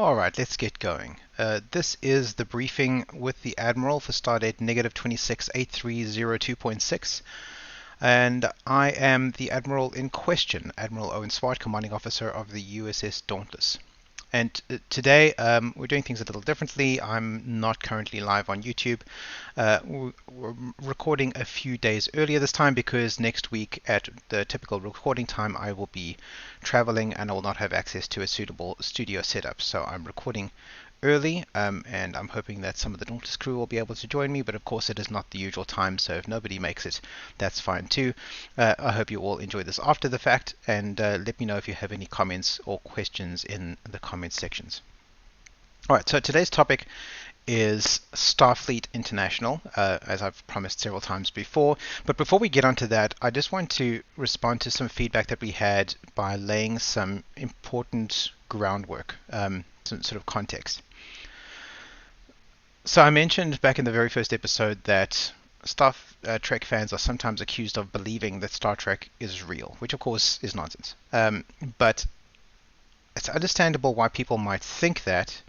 All right, let's get going. This is the briefing with the Admiral for stardate -268302.6, and I am the Admiral in question, Admiral Owen Swart, Commanding Officer of the USS Dauntless. And today we're doing things a little differently. I'm not currently live on YouTube. We're recording a few days earlier this time because next week at the typical recording time I will be traveling and I will not have access to a suitable studio setup. So I'm recording early, and I'm hoping that some of the Dauntless crew will be able to join me, but of course it is not the usual time, so if nobody makes it, that's fine too. I hope you all enjoy this after the fact, and let me know if you have any comments or questions in the comments sections. Alright, so today's topic is Starfleet International, as I've promised several times before. But before we get onto that, I just want to respond to some feedback that we had by laying some important groundwork, some sort of context. So I mentioned back in the very first episode that Star Trek fans are sometimes accused of believing that Star Trek is real, which of course is nonsense. But it's understandable why people might think that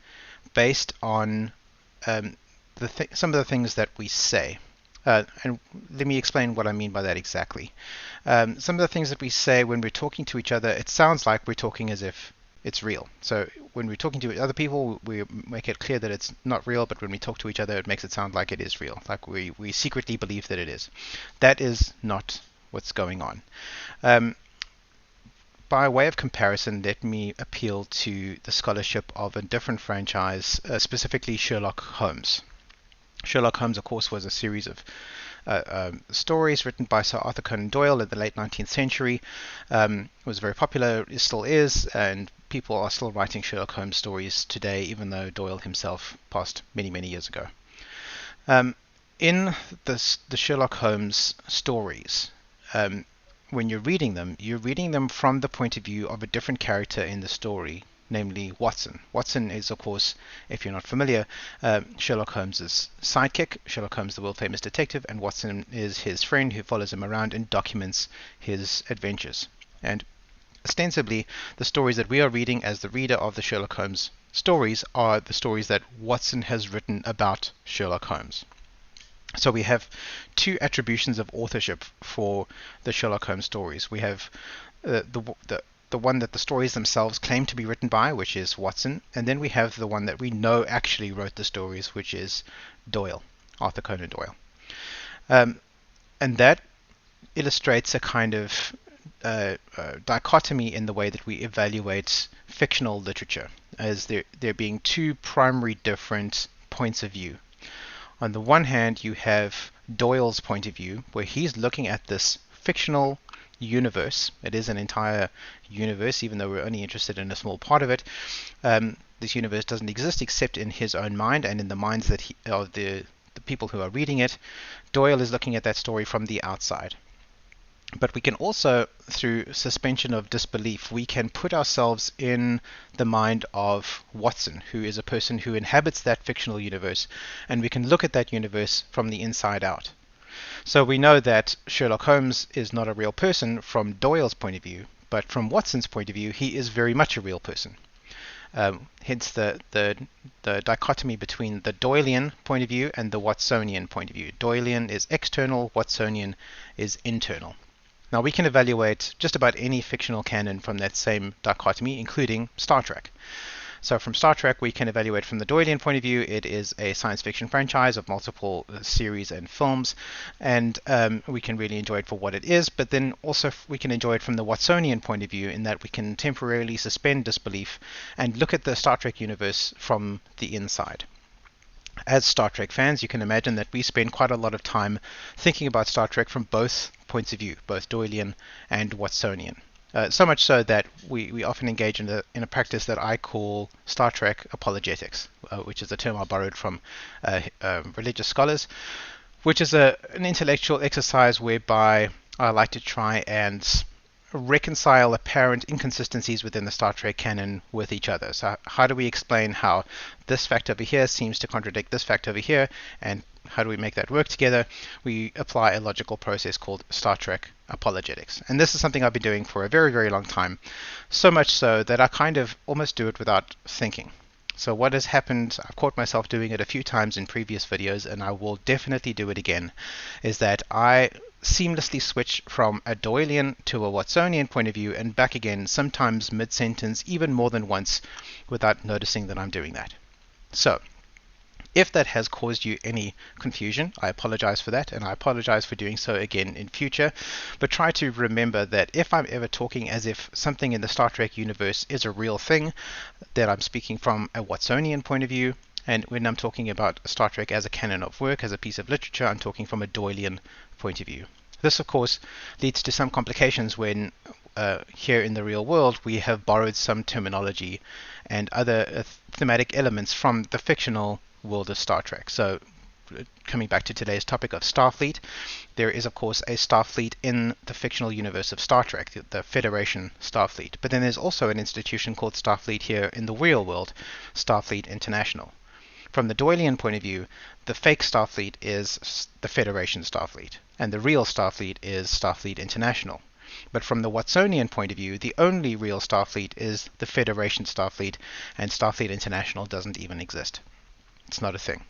based on some of the things that we say. And let me explain what I mean by that exactly. Some of the things that we say when we're talking to each other, it sounds like we're talking as if it's real. So when we're talking to other people, we make it clear that it's not real, but when we talk to each other, it makes it sound like it is real, like we secretly believe that it is. That is not what's going on. By way of comparison, let me appeal to the scholarship of a different franchise, specifically Sherlock Holmes. Sherlock Holmes, of course, was a series of stories written by Sir Arthur Conan Doyle in the late 19th century. It was very popular, it still is, and people are still writing Sherlock Holmes stories today, even though Doyle himself passed many, many years ago. In the Sherlock Holmes stories, when you're reading them from the point of view of a different character in the story, namely Watson. Watson is, of course, if you're not familiar, Sherlock Holmes' sidekick, Sherlock Holmes, the world-famous detective, and Watson is his friend who follows him around and documents his adventures. And ostensibly, the stories that we are reading as the reader of the Sherlock Holmes stories are the stories that Watson has written about Sherlock Holmes. So we have two attributions of authorship for the Sherlock Holmes stories. We have the one that the stories themselves claim to be written by, which is Watson, and then we have the one that we know actually wrote the stories, which is Doyle, Arthur Conan Doyle. And that illustrates a kind of dichotomy in the way that we evaluate fictional literature, as there being two primary different points of view. On the one hand, you have Doyle's point of view, where he's looking at this fictional universe. It is an entire universe, even though we're only interested in a small part of it. This universe doesn't exist except in his own mind and in the minds of the people who are reading it. Doyle is looking at that story from the outside. But we can also, through suspension of disbelief, we can put ourselves in the mind of Watson, who is a person who inhabits that fictional universe, and we can look at that universe from the inside out. So we know that Sherlock Holmes is not a real person from Doyle's point of view, but from Watson's point of view, he is very much a real person. Hence the dichotomy between the Doylean point of view and the Watsonian point of view. Doylean is external, Watsonian is internal. Now we can evaluate just about any fictional canon from that same dichotomy, including Star Trek. So from Star Trek, we can evaluate from the Doylean point of view. It is a science fiction franchise of multiple series and films, and we can really enjoy it for what it is, but then also we can enjoy it from the Watsonian point of view in that we can temporarily suspend disbelief and look at the Star Trek universe from the inside. As Star Trek fans, you can imagine that we spend quite a lot of time thinking about Star Trek from both points of view, both Doylean and Watsonian. So much so that we often engage in a practice that I call Star Trek apologetics, which is a term I borrowed from religious scholars, which is an intellectual exercise whereby I like to try and reconcile apparent inconsistencies within the Star Trek canon with each other. So how do we explain how this fact over here seems to contradict this fact over here, and how do we make that work together? We apply a logical process called Star Trek apologetics. And this is something I've been doing for a very, very long time, so much so that I kind of almost do it without thinking. So what has happened, I've caught myself doing it a few times in previous videos, and I will definitely do it again, is that I seamlessly switch from a Doylean to a Watsonian point of view and back again, sometimes mid-sentence, even more than once, without noticing that I'm doing that. So if that has caused you any confusion, I apologize for that, and I apologize for doing so again in future. But try to remember that if I'm ever talking as if something in the Star Trek universe is a real thing, that I'm speaking from a Watsonian point of view. And when I'm talking about Star Trek as a canon of work, as a piece of literature, I'm talking from a Doylean point of view. This, of course, leads to some complications when here in the real world we have borrowed some terminology and other thematic elements from the fictional world of Star Trek. So coming back to today's topic of Starfleet, there is of course a Starfleet in the fictional universe of Star Trek, the Federation Starfleet. But then there's also an institution called Starfleet here in the real world, Starfleet International. From the Doylean point of view, the fake Starfleet is the Federation Starfleet, and the real Starfleet is Starfleet International. But from the Watsonian point of view, the only real Starfleet is the Federation Starfleet, and Starfleet International doesn't even exist. It's not a thing.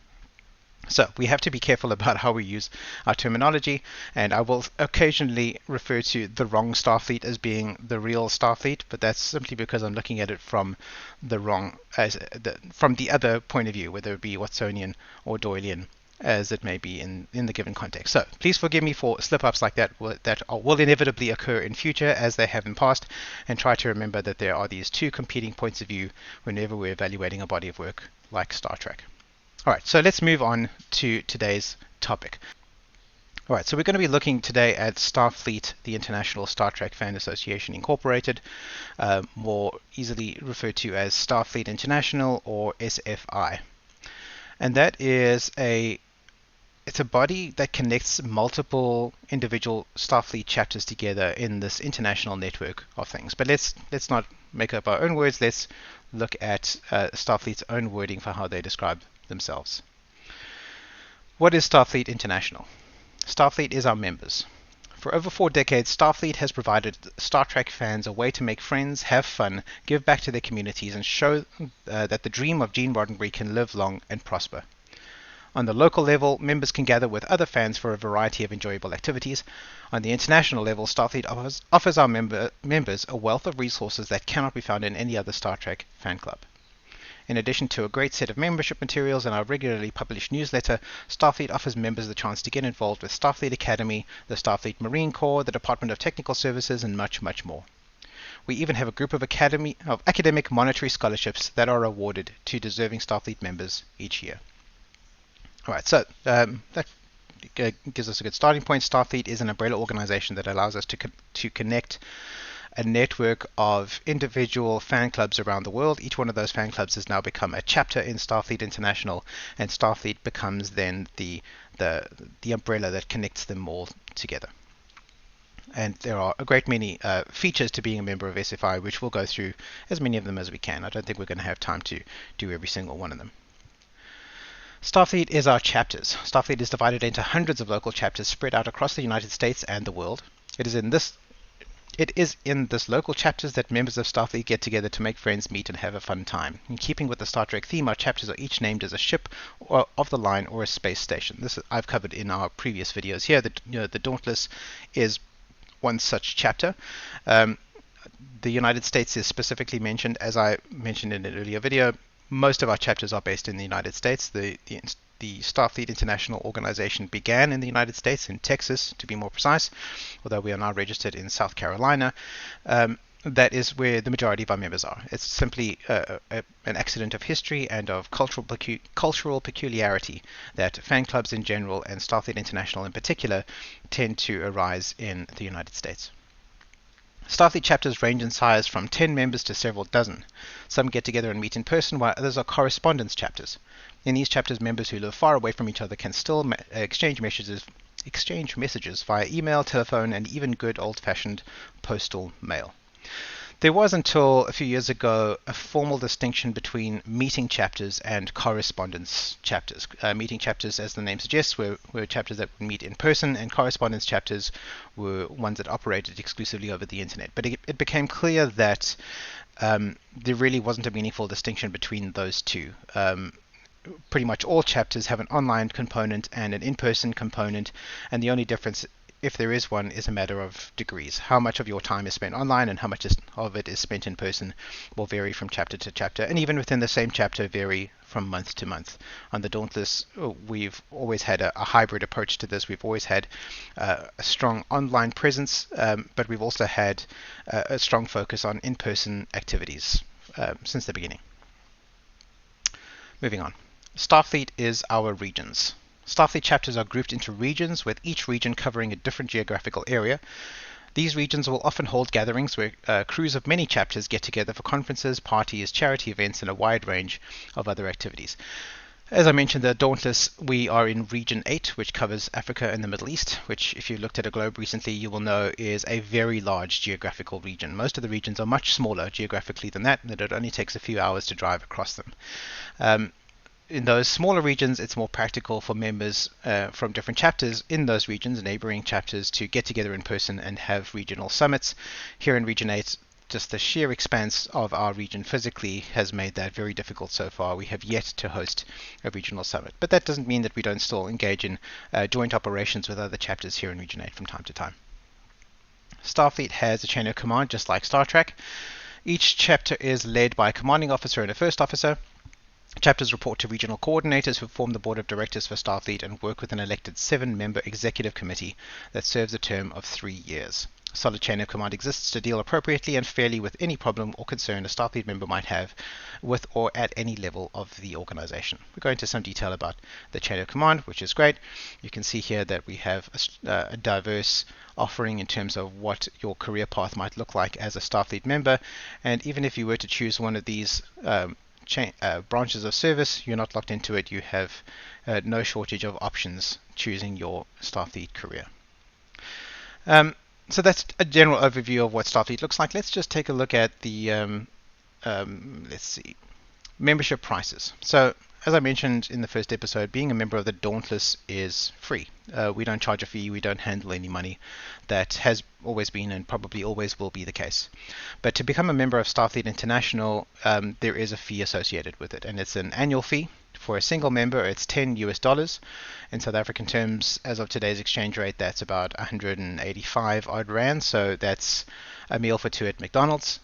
So we have to be careful about how we use our terminology, and I will occasionally refer to the wrong Starfleet as being the real Starfleet, but that's simply because I'm looking at it from from the other point of view, whether it be Watsonian or Doylean, as it may be in the given context. So please forgive me for slip-ups like that will inevitably occur in future, as they have in past, and try to remember that there are these two competing points of view whenever we're evaluating a body of work like Star Trek. Alright, so let's move on to today's topic. Alright, so we're going to be looking today at Starfleet, the International Star Trek Fan Association Incorporated, more easily referred to as Starfleet International or SFI. And that is it's a body that connects multiple individual Starfleet chapters together in this international network of things. But let's not make up our own words. Let's look at Starfleet's own wording for how they describe themselves. What is Starfleet International? Starfleet is our members. For over 4 decades, Starfleet has provided Star Trek fans a way to make friends, have fun, give back to their communities, and show that the dream of Gene Roddenberry can live long and prosper. On the local level, members can gather with other fans for a variety of enjoyable activities. On the international level, Starfleet offers our members a wealth of resources that cannot be found in any other Star Trek fan club. In addition to a great set of membership materials and our regularly published newsletter, Starfleet offers members the chance to get involved with Starfleet Academy, the Starfleet Marine Corps, the Department of Technical Services, and much, much more. We even have a group of academic monetary scholarships that are awarded to deserving Starfleet members each year. Alright, so that gives us a good starting point. Starfleet is an umbrella organization that allows us to connect a network of individual fan clubs around the world. Each one of those fan clubs has now become a chapter in Starfleet International, and Starfleet becomes then the umbrella that connects them all together. And there are a great many features to being a member of SFI, which we'll go through as many of them as we can. I don't think we're going to have time to do every single one of them. Starfleet is our chapters. Starfleet is divided into hundreds of local chapters spread out across the United States and the world. It is in this local chapters that members of Starfleet get together to make friends, meet, and have a fun time. In keeping with the Star Trek theme, our chapters are each named as a ship of the line or a space station. This I've covered in our previous videos. Here, the Dauntless is one such chapter. The United States is specifically mentioned, as I mentioned in an earlier video. Most of our chapters are based in the United States. The Starfleet International organization began in the United States, in Texas to be more precise, although we are now registered in South Carolina. That is where the majority of our members are. It's simply an accident of history and of cultural peculiarity that fan clubs in general and Starfleet International in particular tend to arise in the United States. Starfleet chapters range in size from 10 members to several dozen. Some get together and meet in person, while others are correspondence chapters. In these chapters, members who live far away from each other can still exchange messages via email, telephone, and even good old-fashioned postal mail. There was until a few years ago a formal distinction between meeting chapters and correspondence chapters. Meeting chapters, as the name suggests, were chapters that would meet in person, and correspondence chapters were ones that operated exclusively over the internet. But it became clear that there really wasn't a meaningful distinction between those two. Pretty much all chapters have an online component and an in-person component, and the only difference, if there is one, is a matter of degrees. How much of your time is spent online and how much of it is spent in person will vary from chapter to chapter, and even within the same chapter vary from month to month. On the Dauntless, we've always had a hybrid approach to this. We've always had a strong online presence, but we've also had a strong focus on in-person activities since the beginning. Moving on. Starfleet is our regions. Starfleet chapters are grouped into regions, with each region covering a different geographical area. These regions will often hold gatherings where crews of many chapters get together for conferences, parties, charity events, and a wide range of other activities. As I mentioned, the Dauntless, we are in Region 8, which covers Africa and the Middle East, which, if you looked at a globe recently, you will know is a very large geographical region. Most of the regions are much smaller geographically than that, and it only takes a few hours to drive across them. In those smaller regions, it's more practical for members from different chapters in those regions, neighboring chapters, to get together in person and have regional summits. Here in Region 8, just the sheer expanse of our region physically has made that very difficult so far. We have yet to host a regional summit. But that doesn't mean that we don't still engage in joint operations with other chapters here in Region 8 from time to time. Starfleet has a chain of command, just like Star Trek. Each chapter is led by a commanding officer and a first officer. Chapters report to regional coordinators who form the board of directors for Starfleet and work with an elected 7-member executive committee that serves a term of 3 years. A solid chain of command exists to deal appropriately and fairly with any problem or concern a Starfleet member might have with or at any level of the organization. We'll go into some detail about the chain of command, which is great. You can see here that we have a diverse offering in terms of what your career path might look like as a Starfleet member, and even if you were to choose one of these branches of service, you're not locked into it. You have no shortage of options choosing your Starfleet career. So that's a general overview of what Starfleet looks like. Let's just take a look at the membership prices. So as I mentioned in the first episode, being a member of the Dauntless is free. We don't charge a fee, we don't handle any money. That has always been and probably always will be the case. But to become a member of Starfleet International, there is a fee associated with it, and it's an annual fee. For a single member, it's $10. In South African terms, as of today's exchange rate, that's about 185 odd rand, so that's a meal for two at McDonald's.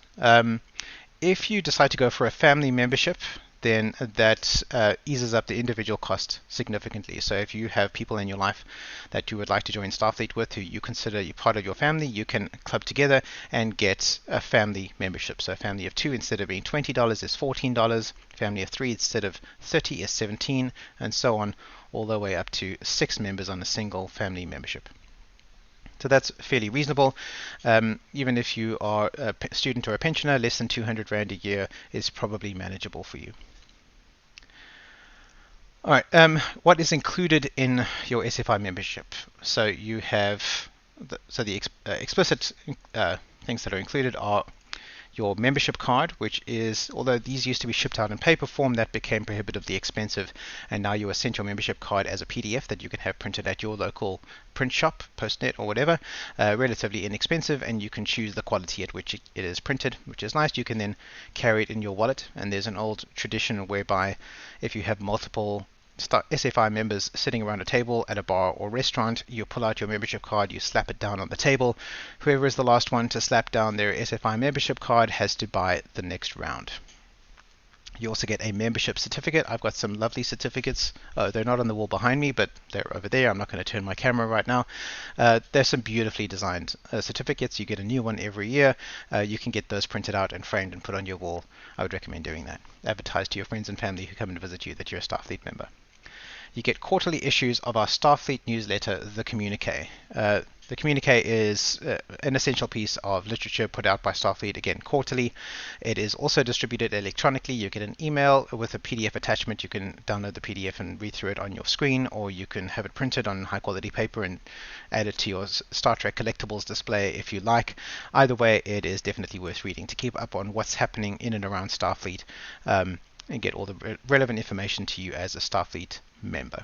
If you decide to go for a family membership, then that eases up the individual cost significantly. So if you have people in your life that you would like to join Starfleet with, who you consider part of your family, you can club together and get a family membership. So a family of 2, instead of being $20, is $14. Family of 3, instead of 30, is 17, and so on, all the way up to 6 members on a single family membership. So that's fairly reasonable. Even if you are a student or a pensioner, less than 200 Rand a year is probably manageable for you. All right, what is included in your SFI membership? So you have the explicit things that are included are your membership card, which is, although these used to be shipped out in paper form, that became prohibitively expensive, and now you are sent your membership card as a PDF that you can have printed at your local print shop, Postnet or whatever, relatively inexpensive, and you can choose the quality at which it is printed, which is nice. You can then carry it in your wallet, and there's an old tradition whereby if you have multiple SFI members sitting around a table at a bar or restaurant, you pull out your membership card, you slap it down on the table. Whoever is the last one to slap down their SFI membership card has to buy the next round. You also get a membership certificate. I've got some lovely certificates. They're not on the wall behind me, but they're over there. I'm not going to turn my camera right now. There's some beautifully designed certificates. You get a new one every year. You can get those printed out and framed and put on your wall. I would recommend doing that. Advertise to your friends and family who come and visit you that you're a Starfleet member. You get quarterly issues of our Starfleet newsletter, The Communique. The communique is an essential piece of literature put out by Starfleet, again, quarterly. It is also distributed electronically. You get an email with a PDF attachment. You can download the PDF and read through it on your screen, or you can have it printed on high-quality paper and add it to your Star Trek collectibles display if you like. Either way, it is definitely worth reading to keep up on what's happening in and around Starfleet, and get all the relevant information to you as a Starfleet member.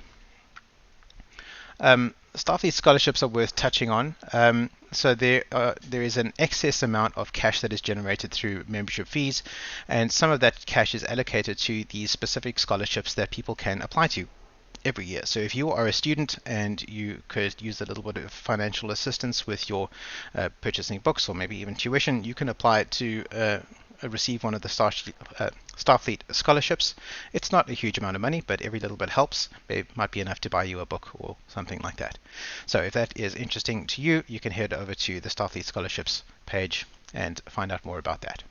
Starfleet scholarships are worth touching on. So there is an excess amount of cash that is generated through membership fees, and some of that cash is allocated to these specific scholarships that people can apply to every year. So if you are a student and you could use a little bit of financial assistance with your purchasing books or maybe even tuition, you can apply to receive one of the Starfleet scholarships. It's not a huge amount of money, but every little bit helps. It might be enough to buy you a book or something like that. So if that is interesting to you, you can head over to the Starfleet scholarships page and find out more about that.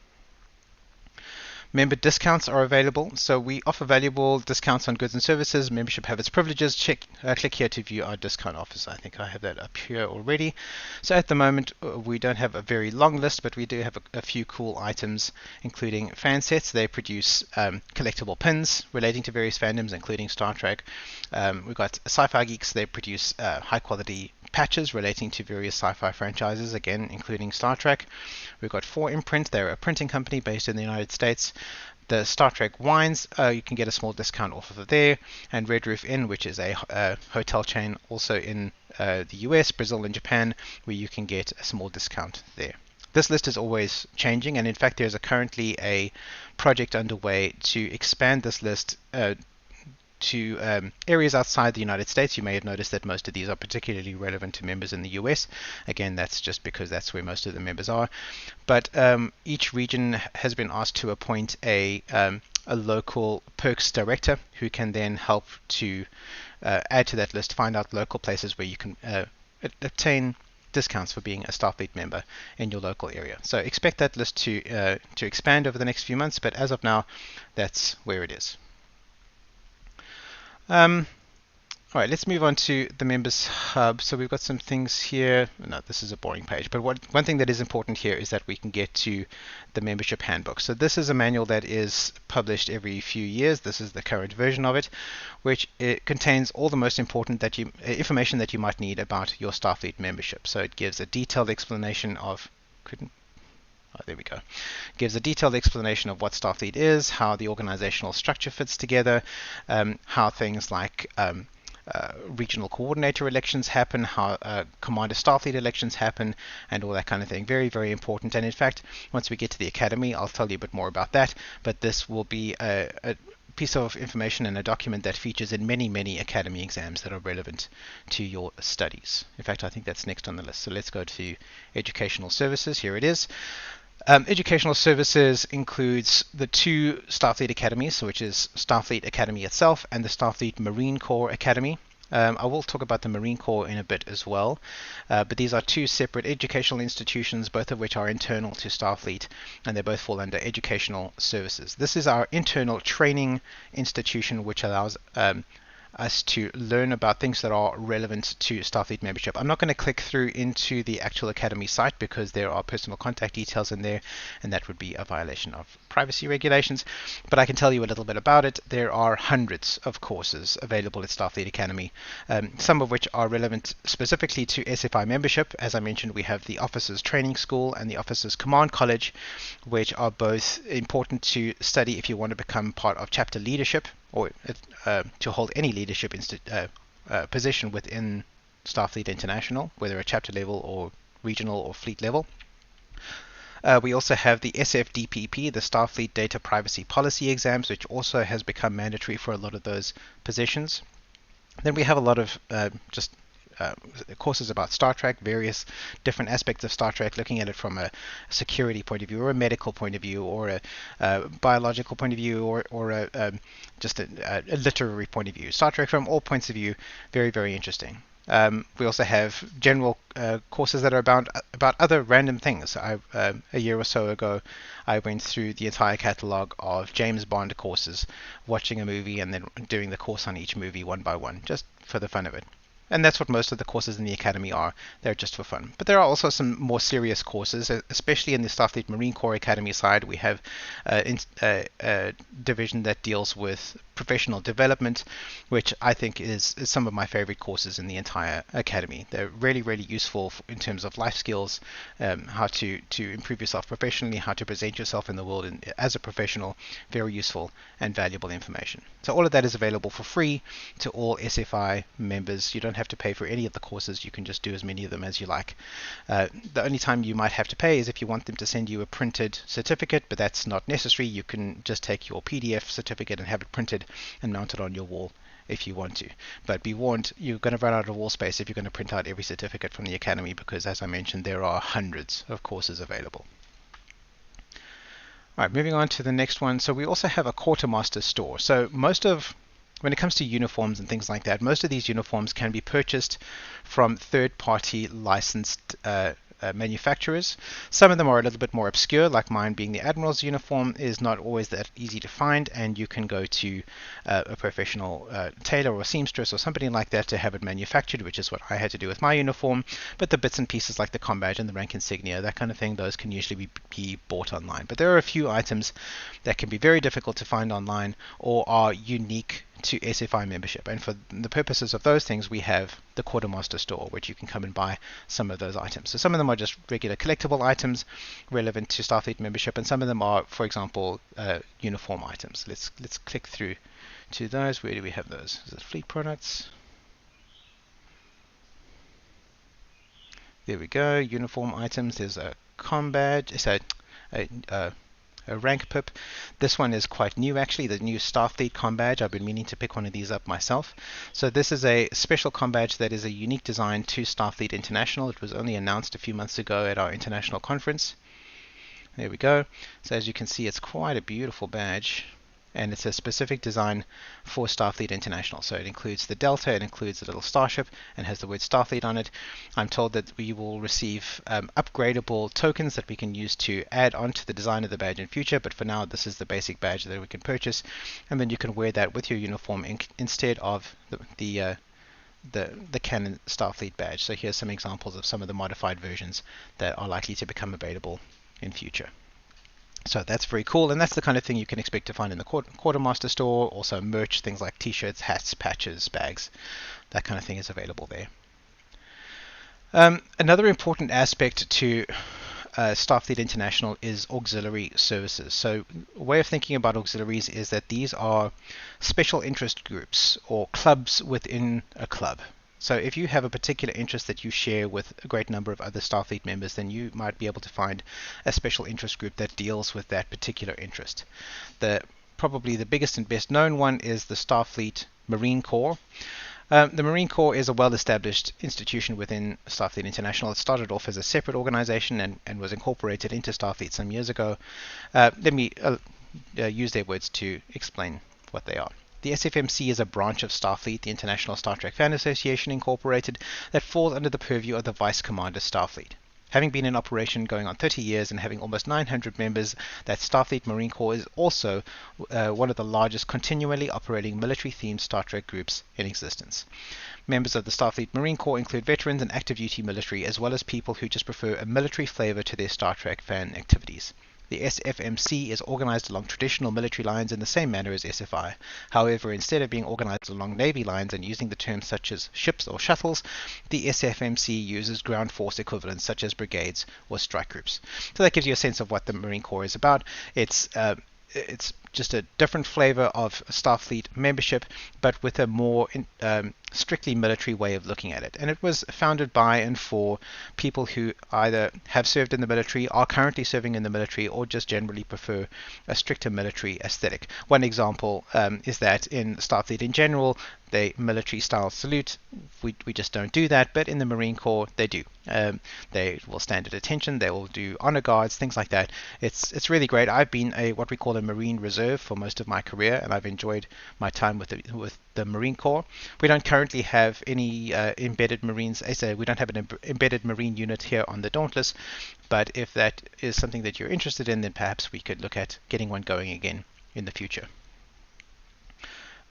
Member discounts are available, so we offer valuable discounts on goods and services. Membership have its privileges. Click here to view our discount offers. I think I have that up here already. So at the moment, we don't have a very long list, but we do have a few cool items, including fan sets. They produce collectible pins relating to various fandoms, including Star Trek. We've got Sci-Fi Geeks. They produce high-quality patches relating to various sci-fi franchises, again, including Star Trek. We've got 4imprint. They're a printing company based in the United States. The Star Trek wines, you can get a small discount off of there. And Red Roof Inn, which is a hotel chain also in the US, Brazil, and Japan, where you can get a small discount there. This list is always changing, and in fact, there's currently a project underway to expand this list to areas outside the United States. You may have noticed that most of these are particularly relevant to members in the US. Again, that's just because that's where most of the members are. But each region has been asked to appoint a local perks director who can then help to add to that list, find out local places where you can obtain discounts for being a Starfleet member in your local area. So expect that list to expand over the next few months, but as of now, that's where it is. All right, let's move on to the Members Hub. So we've got some things here. No, this is a boring page, but one thing that is important here is that we can get to the membership handbook. So this is a manual that is published every few years. This is the current version of it, which it contains all the most important information that you might need about your Starfleet membership. So it gives a detailed explanation of there we go. Gives a detailed explanation of what Starfleet is, how the organizational structure fits together, how things like regional coordinator elections happen, how Commander Starfleet elections happen, and all that kind of thing. Very, very important. And in fact, once we get to the Academy, I'll tell you a bit more about that. But this will be a piece of information and a document that features in many, many Academy exams that are relevant to your studies. In fact, I think that's next on the list. So let's go to Educational Services. Here it is. Educational Services includes the two Starfleet Academies, which is Starfleet Academy itself and the Starfleet Marine Corps Academy. I will talk about the Marine Corps in a bit as well, but these are two separate educational institutions, both of which are internal to Starfleet, and they both fall under Educational Services. This is our internal training institution, which allows us to learn about things that are relevant to Starfleet membership. I'm not going to click through into the actual Academy site because there are personal contact details in there, and that would be a violation of privacy regulations, but I can tell you a little bit about it. There are hundreds of courses available at Starfleet Academy, some of which are relevant specifically to SFI membership. As I mentioned, we have the Officers Training School and the Officers Command College, which are both important to study if you want to become part of chapter leadership or to hold any leadership position within Starfleet International, whether at chapter level or regional or fleet level. We also have the SFDPP, the Starfleet Data Privacy Policy exams, which also has become mandatory for a lot of those positions. Then we have a lot of courses about Star Trek, various different aspects of Star Trek, looking at it from a security point of view, or a medical point of view, or a biological point of view, or just a literary point of view. Star Trek from all points of view, very, very interesting. We also have general courses that are about other random things. A year or so ago, I went through the entire catalog of James Bond courses, watching a movie and then doing the course on each movie one by one, just for the fun of it. And that's what most of the courses in the Academy are. They're just for fun. But there are also some more serious courses, especially in the Starfleet Marine Corps Academy side. We have a division that deals with professional development, which I think is some of my favorite courses in the entire Academy. They're really, really useful in terms of life skills, how to improve yourself professionally, how to present yourself in the world as a professional. Very useful and valuable information. So all of that is available for free to all SFI members. You don't have to pay for any of the courses. You can just do as many of them as you like. The only time you might have to pay is if you want them to send you a printed certificate, but that's not necessary. You can just take your PDF certificate and have it printed and mount it on your wall if you want to. But be warned, you're going to run out of wall space if you're going to print out every certificate from the Academy, because as I mentioned, there are hundreds of courses available. All right, moving on to the next one. So we also have a quartermaster store. So when it comes to uniforms and things like that, most of these uniforms can be purchased from third-party licensed manufacturers. Some of them are a little bit more obscure, like mine being the Admiral's uniform is not always that easy to find, and you can go to a professional tailor or seamstress or somebody like that to have it manufactured, which is what I had to do with my uniform. But the bits and pieces like the com badge and the rank insignia, that kind of thing, those can usually be bought online. But there are a few items that can be very difficult to find online or are unique to SFI membership, and for the purposes of those things we have the Quartermaster store, which you can come and buy some of those items. So some of them are just regular collectible items relevant to Starfleet membership, and some of them are, for example, uniform items. Let's click through to those. Where do we have those? Is it Fleet Products? There we go, uniform items. There's a com badge. It's a rank pip. This one is quite new actually, the new Starfleet com badge. I've been meaning to pick one of these up myself. So this is a special com badge that is a unique design to Starfleet International. It was only announced a few months ago at our international conference. There we go. So as you can see, it's quite a beautiful badge, and it's a specific design for Starfleet International. So it includes the Delta, it includes the little starship, and has the word Starfleet on it. I'm told that we will receive upgradable tokens that we can use to add onto the design of the badge in future, but for now this is the basic badge that we can purchase, and then you can wear that with your uniform instead of the canon Starfleet badge. So here's some examples of some of the modified versions that are likely to become available in future. So that's very cool, and that's the kind of thing you can expect to find in the Quartermaster store. Also merch, things like t-shirts, hats, patches, bags, that kind of thing is available there. Another important aspect to Starfleet International is auxiliary services. So a way of thinking about auxiliaries is that these are special interest groups or clubs within a club. So if you have a particular interest that you share with a great number of other Starfleet members, then you might be able to find a special interest group that deals with that particular interest. Probably the biggest and best known one is the Starfleet Marine Corps. The Marine Corps is a well-established institution within Starfleet International. It started off as a separate organization and was incorporated into Starfleet some years ago. Let me use their words to explain what they are. The SFMC is a branch of Starfleet, the International Star Trek Fan Association Incorporated, that falls under the purview of the Vice Commander Starfleet. Having been in operation going on 30 years and having almost 900 members, that Starfleet Marine Corps is also one of the largest continually operating military-themed Star Trek groups in existence. Members of the Starfleet Marine Corps include veterans and active duty military, as well as people who just prefer a military flavor to their Star Trek fan activities. The SFMC is organized along traditional military lines in the same manner as SFI. However, instead of being organized along Navy lines and using the terms such as ships or shuttles, the SFMC uses ground force equivalents such as brigades or strike groups. So that gives you a sense of what the Marine Corps is about. It's just a different flavor of Starfleet membership, but with a more strictly military way of looking at it. And it was founded by and for people who either have served in the military, are currently serving in the military, or just generally prefer a stricter military aesthetic. One example is that in Starfleet in general, they military style salute. We just don't do that, but in the Marine Corps they do. They will stand at attention, they will do honor guards, things like that. It's really great. I've been what we call a Marine Reserve for most of my career, and I've enjoyed my time with the Marine Corps. We don't currently have any embedded Marines. We don't have an embedded Marine unit here on the Dauntless, but if that is something that you're interested in, then perhaps we could look at getting one going again in the future.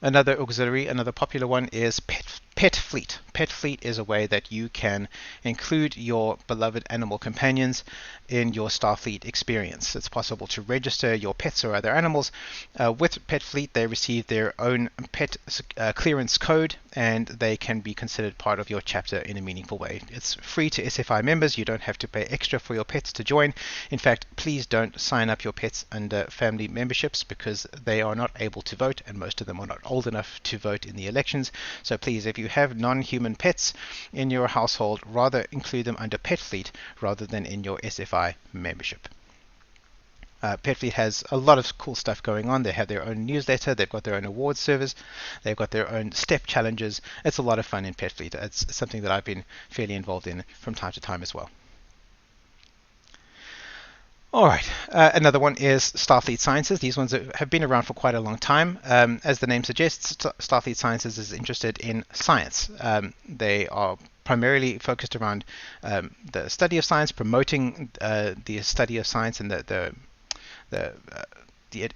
Another auxiliary, another popular one, is pet Fleet. Pet Fleet is a way that you can include your beloved animal companions in your Starfleet experience. It's possible to register your pets or other animals with Pet Fleet. They receive their own pet clearance code, and they can be considered part of your chapter in a meaningful way. It's free to SFI members. You don't have to pay extra for your pets to join. In fact, please don't sign up your pets under family memberships because they are not able to vote, and most of them are not old enough to vote in the elections. So please, if you have non-human pets in your household, rather include them under Pet Fleet rather than in your SFI membership. Pet Fleet has a lot of cool stuff going on. They have their own newsletter, they've got their own awards service, they've got their own step challenges. It's a lot of fun in Pet Fleet. It's something that I've been fairly involved in from time to time as well. All right, another one is Starfleet Sciences. These ones have been around for quite a long time. As the name suggests, Starfleet Sciences is interested in science. They are primarily focused around the study of science, promoting the study of science and the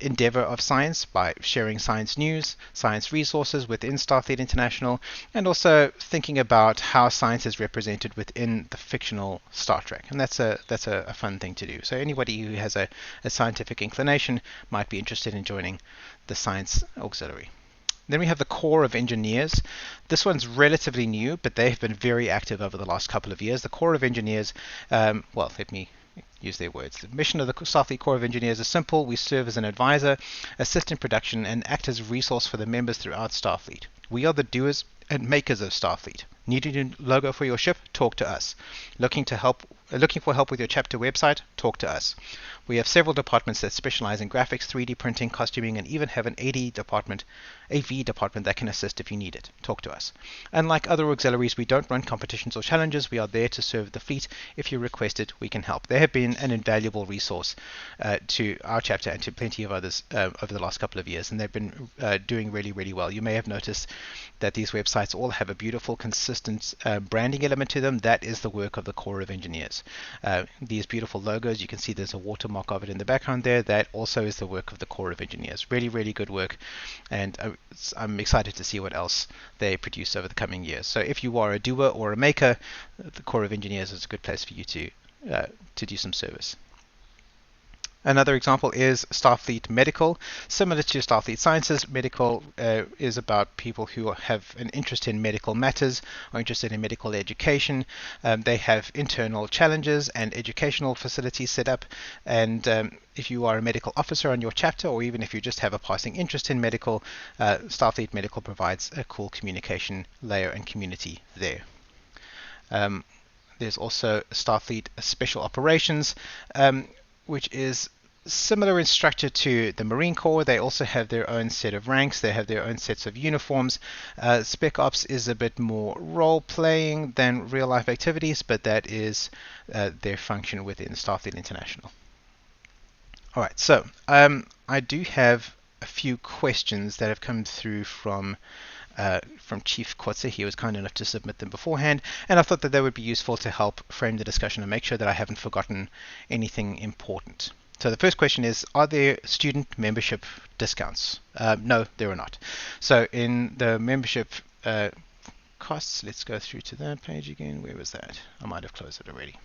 endeavor of science by sharing science news, science resources within STARFLEET International, and also thinking about how science is represented within the fictional Star Trek. And that's a fun thing to do. So anybody who has a scientific inclination might be interested in joining the Science Auxiliary. Then we have the Corps of Engineers. This one's relatively new, but they have been very active over the last couple of years. The Corps of Engineers, well, let me use their words. The mission of the Starfleet Corps of Engineers is simple. We serve as an advisor, assist in production, and act as a resource for the members throughout Starfleet. We are the doers and makers of Starfleet. Need a new logo for your ship? Talk to us. Looking for help with your chapter website? Talk to us. We have several departments that specialize in graphics, 3D printing, costuming, and even have an AV department that can assist if you need it. Talk to us. Unlike other auxiliaries, we don't run competitions or challenges. We are there to serve the fleet. If you request it, we can help. They have been an invaluable resource to our chapter and to plenty of others over the last couple of years, and they've been doing really, really well. You may have noticed that these websites all have a beautiful, consistent branding element to them. That is the work of the Corps of Engineers. These beautiful logos, you can see there's a watermark of it in the background there. That also is the work of the Corps of Engineers. Really, really good work, and I'm excited to see what else they produce over the coming years. So if you are a doer or a maker, the Corps of Engineers is a good place for you to do some service. Another example is Starfleet Medical. Similar to Starfleet Sciences, Medical is about people who have an interest in medical matters or interested in medical education. They have internal challenges and educational facilities set up, and if you are a medical officer on your chapter, or even if you just have a passing interest in medical, Starfleet Medical provides a cool communication layer and community there. There's also Starfleet Special Operations, which is similar in structure to the Marine Corps. They also have their own set of ranks. They have their own sets of uniforms. Spec Ops is a bit more role-playing than real-life activities, but that is their function within Starfleet International. All right, so I do have a few questions that have come through from Chief Kotze. He was kind enough to submit them beforehand, and I thought that they would be useful to help frame the discussion and make sure that I haven't forgotten anything important. So the first question is, are there student membership discounts? No, there are not. So in the membership costs, let's go through to that page again. Where was that? I might have closed it already.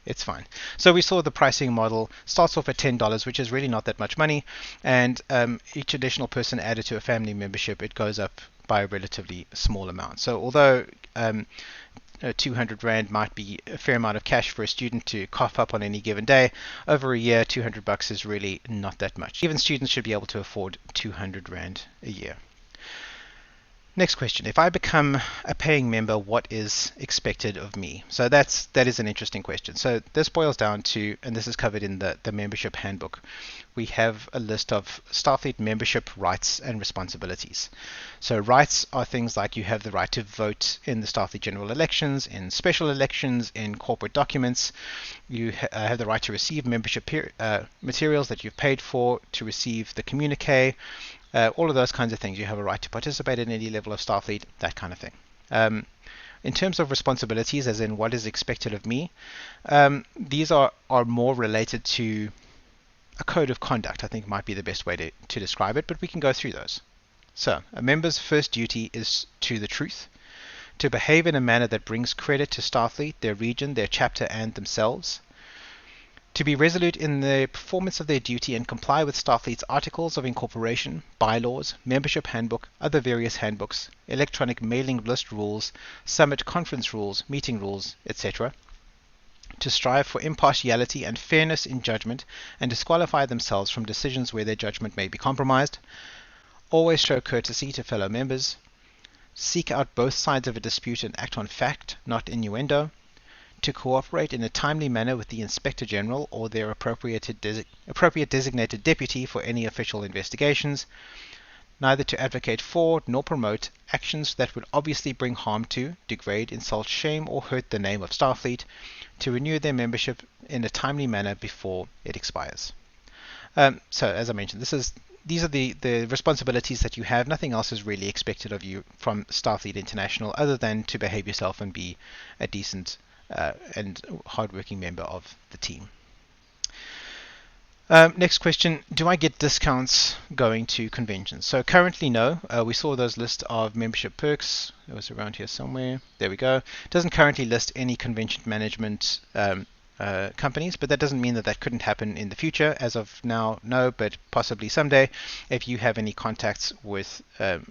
It's fine. So we saw the pricing model starts off at $10, which is really not that much money, and each additional person added to a family membership, it goes up by a relatively small amount. So although 200 Rand might be a fair amount of cash for a student to cough up on any given day, over a year, 200 bucks is really not that much. Even students should be able to afford 200 Rand a year. Next question. If I become a paying member, what is expected of me? So that is an interesting question. So this boils down to, and this is covered in the membership handbook, we have a list of Starfleet membership rights and responsibilities. So rights are things like you have the right to vote in the Starfleet general elections, in special elections, in corporate documents. You have the right to receive membership materials that you've paid for, to receive the communique, all of those kinds of things. You have a right to participate in any level of Starfleet, that kind of thing. In terms of responsibilities, as in what is expected of me, these are more related to a code of conduct, I think might be the best way to describe it, but we can go through those. So, a member's first duty is to the truth. To behave in a manner that brings credit to Starfleet, their region, their chapter, and themselves. To be resolute in the performance of their duty and comply with Starfleet's Articles of Incorporation, bylaws, membership handbook, other various handbooks, electronic mailing list rules, summit conference rules, meeting rules, etc. To strive for impartiality and fairness in judgment and disqualify themselves from decisions where their judgment may be compromised. Always show courtesy to fellow members. Seek out both sides of a dispute and act on fact, not innuendo. To cooperate in a timely manner with the Inspector General or their appropriate designated deputy for any official investigations. Neither to advocate for nor promote actions that would obviously bring harm to, degrade, insult, shame, or hurt the name of Starfleet. To renew their membership in a timely manner before it expires. So, as I mentioned, these are the responsibilities that you have. Nothing else is really expected of you from Starfleet International other than to behave yourself and be a decent and hardworking member of the team. Next question, do I get discounts going to conventions? So currently no. We saw those list of membership perks. It was around here somewhere. There we go. It doesn't currently list any convention management companies, but that doesn't mean that couldn't happen in the future. As of now, no, but possibly someday. If you have any contacts with a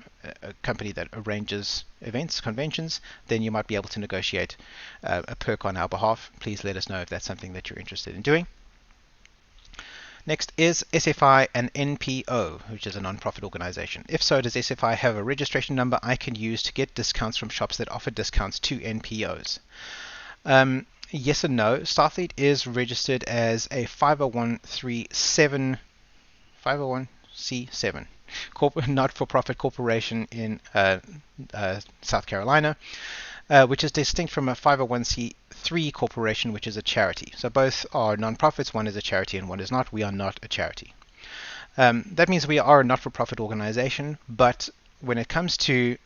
company that arranges events, conventions, then you might be able to negotiate a perk on our behalf. Please let us know if that's something that you're interested in doing. Next, is SFI an NPO, which is a non-profit organization? If so, does SFI have a registration number I can use to get discounts from shops that offer discounts to NPOs? Yes and no. Starfleet is registered as a 501c7 not-for-profit corporation in South Carolina, which is distinct from a 501c3 corporation, which is a charity. So both are non-profits. One is a charity and one is not. We are not a charity. That means we are a not-for-profit organization, but when it comes to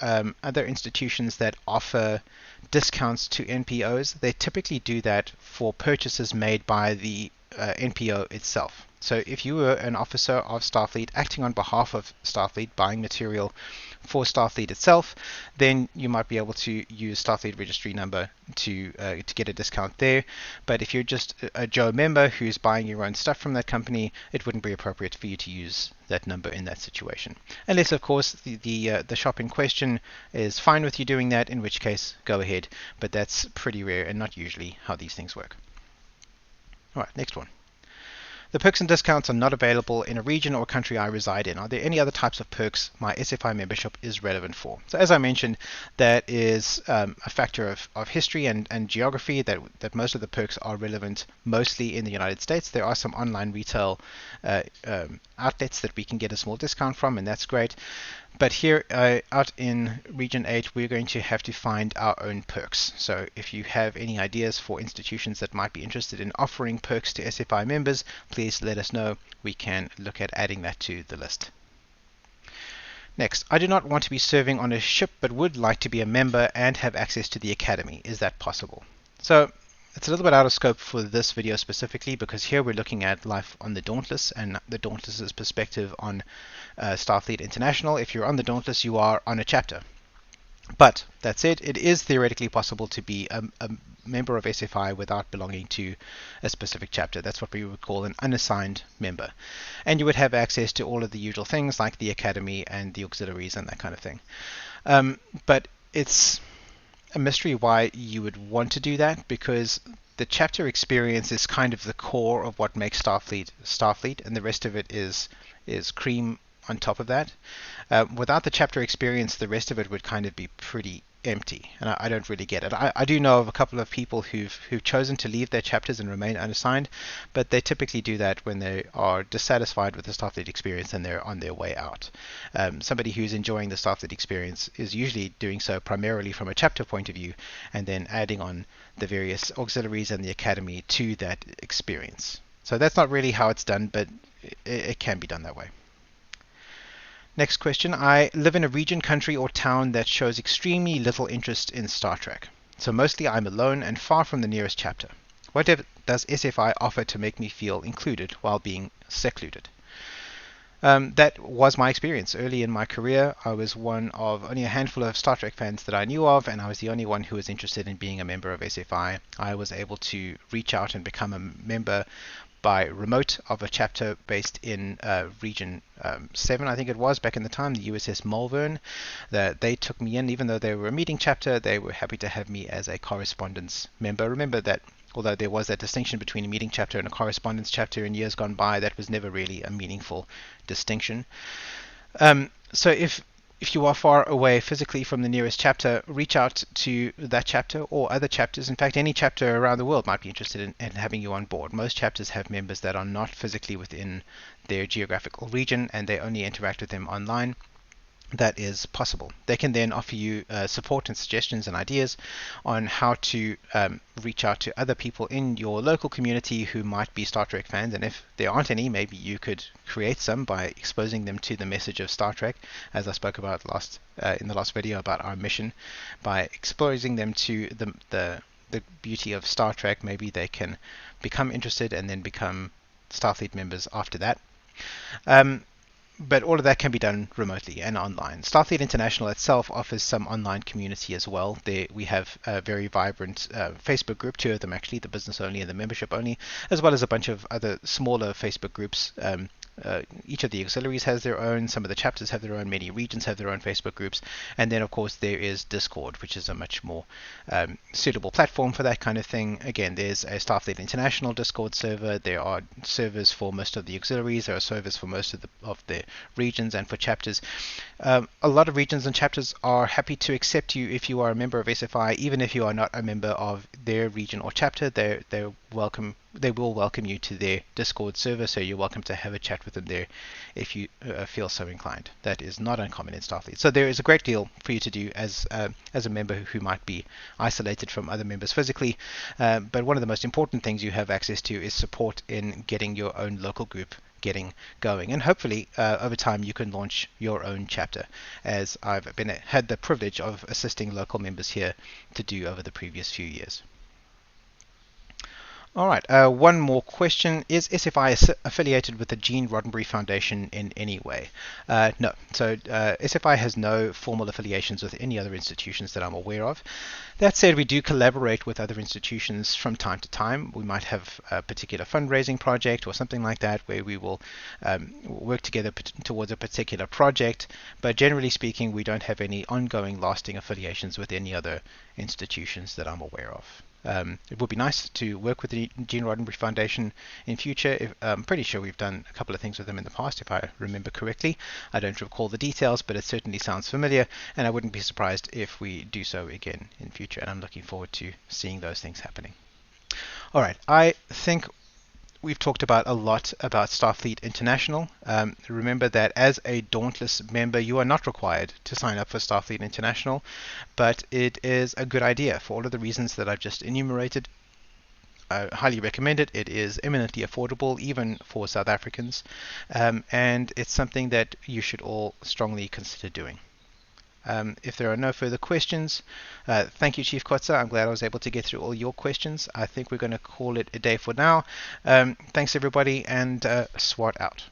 other institutions that offer discounts to NPOs, they typically do that for purchases made by the NPO itself. So if you were an officer of Starfleet acting on behalf of Starfleet, buying material for Starfleet itself, then you might be able to use Starfleet registry number to get a discount there. But if you're just a Joe member who's buying your own stuff from that company, it wouldn't be appropriate for you to use that number in that situation. Unless, of course, the shop in question is fine with you doing that, in which case, go ahead. But that's pretty rare and not usually how these things work. All right, next one. The perks and discounts are not available in a region or country I reside in. Are there any other types of perks my SFI membership is relevant for? So as I mentioned, that is a factor of history and geography, that most of the perks are relevant mostly in the United States. There are some online retail outlets that we can get a small discount from, and that's great. But here out in Region 8, we're going to have to find our own perks. So if you have any ideas for institutions that might be interested in offering perks to SFI members, please let us know. We can look at adding that to the list. Next, I do not want to be serving on a ship, but would like to be a member and have access to the academy. Is that possible? So it's a little bit out of scope for this video specifically, because here we're looking at life on the Dauntless and the Dauntless's perspective on Starfleet International. If you're on the Dauntless, you are on a chapter. But that said, it is theoretically possible to be a member of SFI without belonging to a specific chapter. That's what we would call an unassigned member. And you would have access to all of the usual things like the academy and the auxiliaries and that kind of thing. But it's a mystery why you would want to do that, because the chapter experience is kind of the core of what makes Starfleet, and the rest of it is cream on top of that. Without the chapter experience, the rest of it would kind of be pretty empty, and I don't really get it. I do know of a couple of people who've chosen to leave their chapters and remain unassigned, but they typically do that when they are dissatisfied with the Starfleet experience and they're on their way out. Somebody who's enjoying the Starfleet experience is usually doing so primarily from a chapter point of view, and then adding on the various auxiliaries and the academy to that experience. So that's not really how it's done, but it can be done that way. Next question. I live in a region, country, or town that shows extremely little interest in Star Trek. So mostly I'm alone and far from the nearest chapter. What does SFI offer to make me feel included while being secluded? That was my experience early in my career. I was one of only a handful of Star Trek fans that I knew of, and I was the only one who was interested in being a member of SFI. I was able to reach out and become a member by remote of a chapter based in Region 7, I think it was, back in the time, the USS Malvern. They took me in, even though they were a meeting chapter, they were happy to have me as a correspondence member. Remember that although there was that distinction between a meeting chapter and a correspondence chapter in years gone by, that was never really a meaningful distinction. So if you are far away physically from the nearest chapter, reach out to that chapter or other chapters. In fact, any chapter around the world might be interested in having you on board. Most chapters have members that are not physically within their geographical region, and they only interact with them online. That is possible. They can then offer you support and suggestions and ideas on how to reach out to other people in your local community who might be Star Trek fans. And if there aren't any, maybe you could create some by exposing them to the message of Star Trek, as I spoke about in the last video about our mission. By exposing them to the beauty of Star Trek, maybe they can become interested and then become Starfleet members after that. But all of that can be done remotely and online. StarFleet International itself offers some online community as well. We have a very vibrant Facebook group, two of them actually, the business only and the membership only, as well as a bunch of other smaller Facebook groups. Each of the auxiliaries has their own, some of the chapters have their own, many regions have their own Facebook groups, and then of course there is Discord, which is a much more suitable platform for that kind of thing. Again, there's a Starfleet International Discord server, there are servers for most of the auxiliaries, there are servers for most of the regions and for chapters. A lot of regions and chapters are happy to accept you if you are a member of SFI, even if you are not a member of their region or chapter. They will welcome you to their Discord server, so you're welcome to have a chat with them there if you feel so inclined. That is not uncommon in Starfleet. So there is a great deal for you to do as a member who might be isolated from other members physically. But one of the most important things you have access to is support in getting your own local group getting going, and hopefully over time you can launch your own chapter, as I've had the privilege of assisting local members here to do over the previous few years. All right, one more question. Is SFI affiliated with the Gene Roddenberry Foundation in any way? No. So SFI has no formal affiliations with any other institutions that I'm aware of. That said, we do collaborate with other institutions from time to time. We might have a particular fundraising project or something like that where we will work together towards a particular project, but generally speaking, we don't have any ongoing lasting affiliations with any other institutions that I'm aware of. It would be nice to work with the Gene Roddenberry Foundation in future. I'm pretty sure we've done a couple of things with them in the past, if I remember correctly. I don't recall the details, but it certainly sounds familiar, and I wouldn't be surprised if we do so again in future, and I'm looking forward to seeing those things happening. All right, I think we've talked about a lot about Starfleet International. Remember that as a Dauntless member, you are not required to sign up for Starfleet International, but it is a good idea for all of the reasons that I've just enumerated. I highly recommend it. It is eminently affordable, even for South Africans, and it's something that you should all strongly consider doing. If there are no further questions, thank you, Chief Kotza. I'm glad I was able to get through all your questions. I think we're going to call it a day for now. Thanks, everybody, and SWAT out.